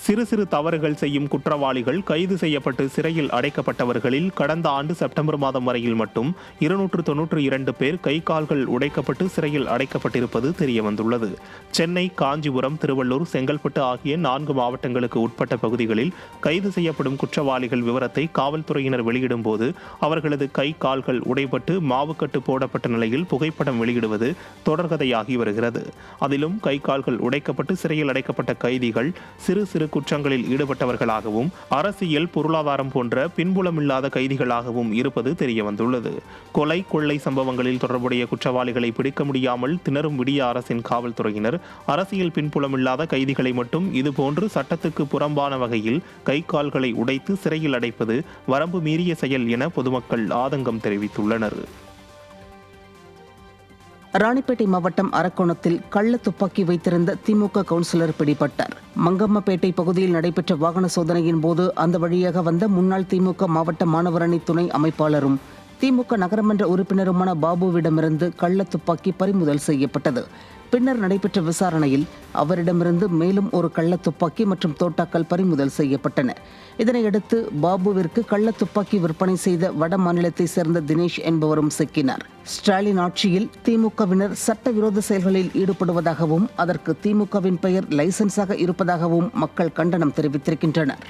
சிறு சிறு தவறுகள் செய்யும் குற்றவாளிகள் கைது செய்யப்பட்டு சிறையில் அடைக்கப்பட்டவர்களில் கடந்த ஆண்டு செப்டம்பர் மாதம் வரையில் மட்டும் 292 பேர் கை கால்கள் உடைக்கப்பட்டு சிறையில் அடைக்கப்பட்டிருப்பது தெரியவந்துள்ளது. சென்னை, காஞ்சிபுரம், திருவள்ளூர், செங்கல்பட்டு ஆகிய 4 மாவட்டங்களுக்கு உட்பட்ட பகுதிகளில் கைது செய்யப்படும் குற்றவாளிகள் விவரத்தை காவல்துறையினர் வெளியிடும் போது அவர்களது கை கால்கள் உடைபட்டு மாவுக்கட்டு போடப்பட்ட நிலையில் புகைப்படம் வெளியிடுவது தொடர்கதையாகி வருகிறது. அதிலும் கை கால்கள் உடைக்கப்பட்டு சிறையில் அடைக்கப்பட்ட கைதிகள் சிறு சிறு குற்றங்களில் ஈடுபட்டவர்களாகவும் அரசியல், பொருளாதாரம் போன்ற பின்புலமில்லாத கைதிகளாகவும் இருப்பது தெரியவந்துள்ளது. கொலை, கொள்ளை சம்பவங்களில் தொடர்புடைய குற்றவாளிகளை பிடிக்க முடியாமல் திணறும் விடிய அரசின் காவல்துறையினர் அரசியல் பின்புலமில்லாத கைதிகளை மட்டும் இதுபோன்று சட்டத்துக்கு புறம்பான வகையில் கை கால்களை உடைத்து சிறையில் அடைப்பது வரம்பு மீறிய செயல் என பொதுமக்கள் ஆதங்கம் தெரிவித்துள்ளனர். ராணிப்பேட்டை மாவட்டம் அரக்கோணத்தில் கள்ள துப்பாக்கி வைத்திருந்த திமுக கவுன்சிலர் பிடிபட்டார். மங்கம்மப்பேட்டை பகுதியில் நடைபெற்ற வாகன சோதனையின் போது அந்த வழியாக வந்த முன்னாள் திமுக மாவட்ட மாணவரணி துணை அமைப்பாளரும் திமுக நகரமன்ற உறுப்பினருமான பாபுவிடமிருந்து கள்ள துப்பாக்கி பறிமுதல் செய்யப்பட்டது. பின்னர் நடைபெற்ற விசாரணையில் அவரிடமிருந்து மேலும் ஒரு கள்ள துப்பாக்கி மற்றும் தோட்டாக்கள் பறிமுதல் செய்யப்பட்டன. இதனையடுத்து பாபுவிற்கு கள்ள துப்பாக்கி விற்பனை செய்த வட மாநிலத்தை சேர்ந்த தினேஷ் என்பவரும் சிக்கினார். ஸ்டாலின் ஆட்சியில் திமுகவினர் சட்டவிரோத செயல்களில் ஈடுபடுவதாகவும் அதற்கு திமுகவின் பெயர் லைசன்ஸாக இருப்பதாகவும் மக்கள் கண்டனம் தெரிவித்திருக்கின்றனர்.